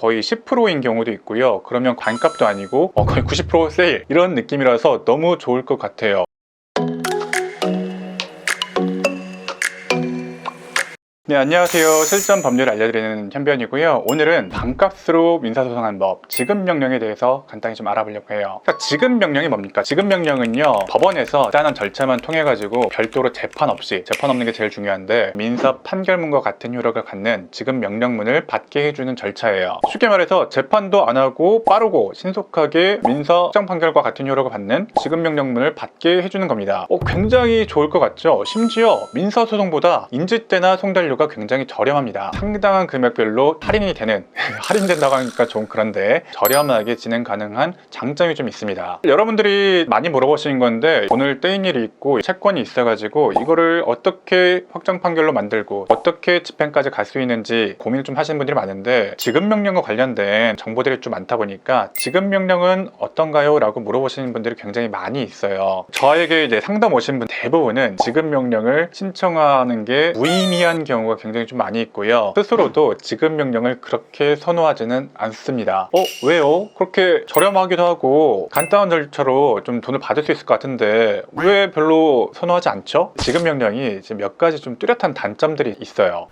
거의 10%인 경우도 있고요. 그러면 반값도 아니고 거의 90% 세일 이런 느낌이라서 너무 좋을 것 같아요. 네, 안녕하세요. 실전 법률 알려드리는 현변이고요. 오늘은 반값으로 민사소송하는 법, 지급명령에 대해서 간단히 좀 알아보려고 해요. 그러니까 지급명령이 뭡니까? 지급명령은요, 법원에서 짜는 절차만 통해가지고 별도로 재판 없는 게 제일 중요한데, 민사 판결문과 같은 효력을 갖는 지급명령문을 받게 해주는 절차예요. 쉽게 말해서 재판도 안 하고 빠르고 신속하게 민사 확정 판결과 같은 효력을 받는 지급명령문을 받게 해주는 겁니다. 굉장히 좋을 것 같죠? 심지어 민사소송보다 인지대나 송달료가 굉장히 저렴합니다. 상당한 금액별로 할인이 되는 할인된다고 하니까 좀 그런데 저렴하게 진행 가능한 장점이 좀 있습니다. 여러분들이 많이 물어보시는 건데, 오늘 떼인 일이 있고 채권이 있어가지고 이거를 어떻게 확정 판결로 만들고 어떻게 집행까지 갈 수 있는지 고민을 좀 하시는 분들이 많은데, 지급명령과 관련된 정보들이 좀 많다 보니까 지급명령은 어떤가요? 라고 물어보시는 분들이 굉장히 많이 있어요. 저에게 이제 상담 오신 분 대부분은 지급명령을 신청하는 게 무의미한 경우가 굉장히 좀 많이 있고요. 스스로도 지급명령을 그렇게 선호하지는 않습니다. 왜요? 그렇게 저렴하기도 하고 간단한 절차로 좀 돈을 받을 수 있을 것 같은데 왜 별로 선호하지 않죠? 지급명령이 지금 몇 가지 좀 뚜렷한 단점들이 있어요.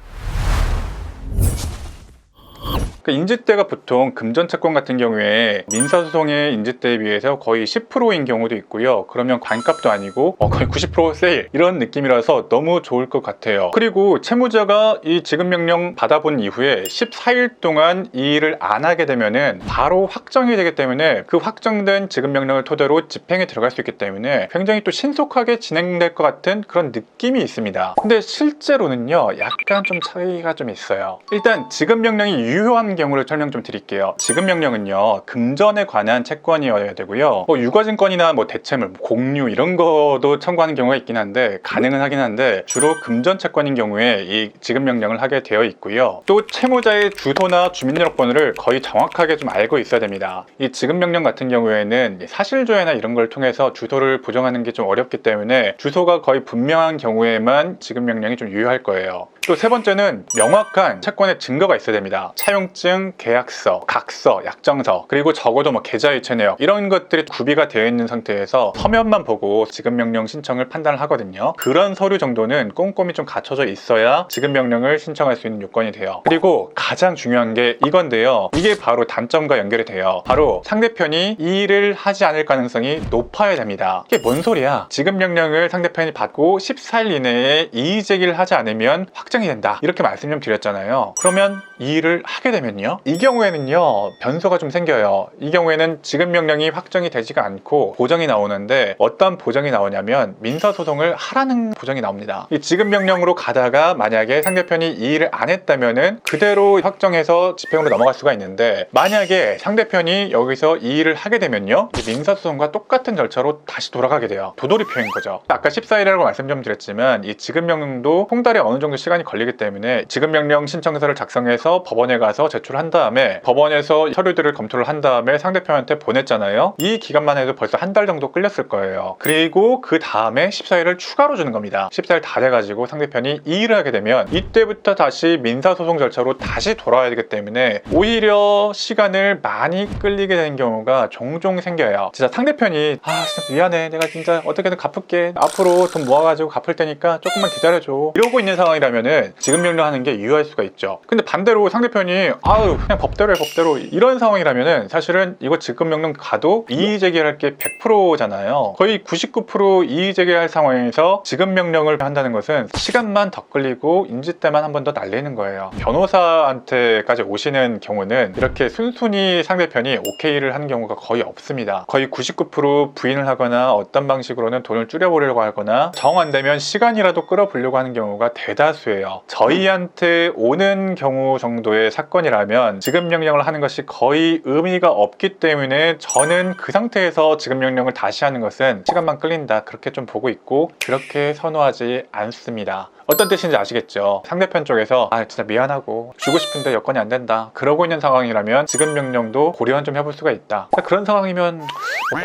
인지대가 보통 금전채권 같은 경우에 민사소송의 인지대에 비해서 거의 10%인 경우도 있고요. 그러면 반값도 아니고 거의 90% 세일 이런 느낌이라서 너무 좋을 것 같아요. 그리고 채무자가 이 지급명령 받아본 이후에 14일 동안 이 일을 안 하게 되면은 바로 확정이 되기 때문에 그 확정된 지급명령을 토대로 집행에 들어갈 수 있기 때문에 굉장히 또 신속하게 진행될 것 같은 그런 느낌이 있습니다. 근데 실제로는요, 약간 좀 차이가 좀 있어요. 일단 지급명령이 유효한 경우를 설명 좀 드릴게요. 지급명령은요, 금전에 관한 채권이어야 되고요. 유가증권이나 대체물, 공유 이런 거도 청구하는 경우가 있긴 한데 가능은 하긴 한데 주로 금전채권인 경우에 이 지급명령을 하게 되어 있고요. 또 채무자의 주소나 주민등록번호를 거의 정확하게 좀 알고 있어야 됩니다. 이 지급명령 같은 경우에는 사실조회나 이런 걸 통해서 주소를 보정하는 게 좀 어렵기 때문에 주소가 거의 분명한 경우에만 지급명령이 좀 유효할 거예요. 또 세 번째는 명확한 채권의 증거가 있어야 됩니다. 차용증, 계약서, 각서, 약정서, 그리고 적어도 계좌이체 내역 이런 것들이 구비가 되어 있는 상태에서 서면만 보고 지급명령 신청을 판단을 하거든요. 그런 서류 정도는 꼼꼼히 좀 갖춰져 있어야 지급명령을 신청할 수 있는 요건이 돼요. 그리고 가장 중요한 게 이건데요, 이게 바로 단점과 연결이 돼요. 바로 상대편이 이 일을 하지 않을 가능성이 높아야 됩니다. 이게 뭔 소리야? 지급명령을 상대편이 받고 14일 이내에 이의제기를 하지 않으면 확정이 된다, 이렇게 말씀 좀 드렸잖아요. 그러면 이 일을 하게 되면요, 이 경우에는요 변수가 좀 생겨요. 이 경우에는 지급명령이 확정이 되지가 않고 보정이 나오는데, 어떤 보정이 나오냐면 민사소송을 하라는 보정이 나옵니다. 이 지급명령으로 가다가 만약에 상대편이 이 일을 안 했다면은 그대로 확정해서 집행으로 넘어갈 수가 있는데, 만약에 상대편이 여기서 이 일을 하게 되면요, 민사소송과 똑같은 절차로 다시 돌아가게 돼요. 도돌이표인 거죠. 아까 14일이라고 말씀 좀 드렸지만 이 지급명령도 송달에 어느 정도 시간이 걸리기 때문에 지급명령 신청서를 작성해서 법원에 가서 제출한 다음에 법원에서 서류들을 검토를 한 다음에 상대편한테 보냈잖아요. 이 기간만 해도 벌써 한 달 정도 끌렸을 거예요. 그리고 그 다음에 14일을 추가로 주는 겁니다. 14일 다 돼가지고 상대편이 이 일을 하게 되면 이때부터 다시 민사소송 절차로 다시 돌아와야 되기 때문에 오히려 시간을 많이 끌리게 되는 경우가 종종 생겨요. 진짜 상대편이 진짜 미안해, 내가 진짜 어떻게든 갚을게, 앞으로 돈 모아가지고 갚을 테니까 조금만 기다려줘, 이러고 있는 상황이라면은 지급명령 하는 게 유효할 수가 있죠. 근데 반대로 상대편이 그냥 법대로 해, 법대로, 이런 상황이라면은 사실은 이거 지급명령 가도 이의제기할 게 100%잖아요. 거의 99% 이의제기할 상황에서 지급명령을 한다는 것은 시간만 더 끌리고 인지대만 한 번 더 날리는 거예요. 변호사한테까지 오시는 경우는 이렇게 순순히 상대편이 오케이를 하는 경우가 거의 없습니다. 거의 99% 부인을 하거나 어떤 방식으로는 돈을 줄여보려고 하거나 정 안 되면 시간이라도 끌어보려고 하는 경우가 대다수예요. 저희한테 오는 경우 정도의 사건이라면 지급명령을 하는 것이 거의 의미가 없기 때문에 저는 그 상태에서 지급명령을 다시 하는 것은 시간만 끌린다, 그렇게 좀 보고 있고 그렇게 선호하지 않습니다. 어떤 뜻인지 아시겠죠? 상대편 쪽에서 진짜 미안하고 주고 싶은데 여건이 안 된다, 그러고 있는 상황이라면 지급명령도 고려는 좀 해볼 수가 있다. 그런 상황이면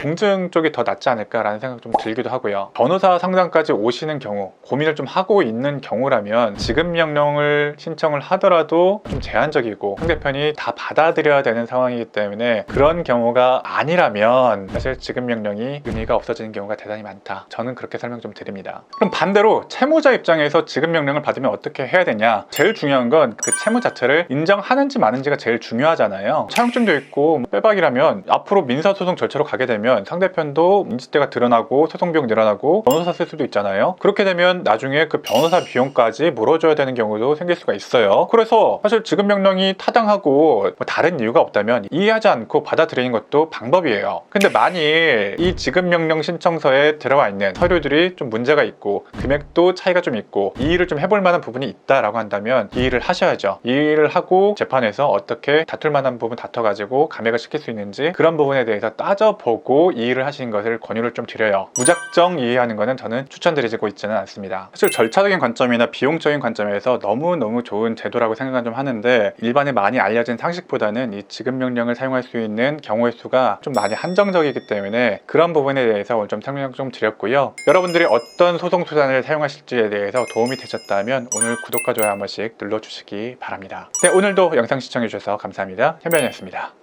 공증 쪽이 더 낫지 않을까라는 생각 좀 들기도 하고요. 변호사 상담까지 오시는 경우, 고민을 좀 하고 있는 경우라면 지급명령을 신청을 하더라도 좀 제한적이고 상대편이 다 받아들여야 되는 상황이기 때문에 그런 경우가 아니라면 사실 지급명령이 의미가 없어지는 경우가 대단히 많다. 저는 그렇게 설명 좀 드립니다. 그럼 반대로 채무자 입장에서 지급명령을 받으면 어떻게 해야 되냐? 제일 중요한 건 그 채무 자체를 인정하는지 마는지가 제일 중요하잖아요. 차용증도 있고 빼박이라면 앞으로 민사소송 절차로 가게 되면 상대편도 인지대가 드러나고 소송비용 늘어나고 변호사 쓸 수도 있잖아요. 그렇게 되면 나중에 그 변호사 비용까지 물어줘야 되는 경우도 생길 수가 있어요. 그래서 사실 지급명령이 타당하고 뭐 다른 이유가 없다면 이해하지 않고 받아들이는 것도 방법이에요. 근데 만일 이 지급명령 신청서에 들어와 있는 서류들이 좀 문제가 있고 금액도 차이가 좀 있고 이 일을 좀 해볼 만한 부분이 있다라고 한다면 이 일을 하셔야죠. 이 일을 하고 재판에서 어떻게 다툴 만한 부분 다퉈가지고 감액을 시킬 수 있는지 그런 부분에 대해서 따져보고 이 일을 하시는 것을 권유를 좀 드려요. 무작정 이해하는 거는 저는 추천드리고 있지는 않습니다. 사실 절차적인 관점이나 비용적인 관점에서 너무너무 좋은 제도라고 생각은 좀 하는데 일반에 많이 알려진 상식보다는 이 지급명령을 사용할 수 있는 경우의 수가 좀 많이 한정적이기 때문에 그런 부분에 대해서 오늘 좀 설명 좀 드렸고요. 여러분들이 어떤 소송 수단을 사용하실지에 대해서 도움이 되셨다면 오늘 구독과 좋아요 한 번씩 눌러주시기 바랍니다. 네, 오늘도 영상 시청해주셔서 감사합니다. 현변이었습니다.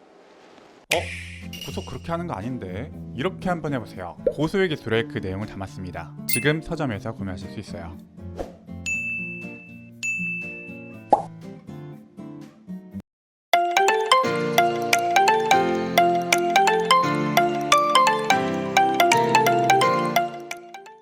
구속 그렇게 하는 거 아닌데 이렇게 한번 해보세요. 고소의 기술에 그 내용을 담았습니다. 지금 서점에서 구매하실 수 있어요.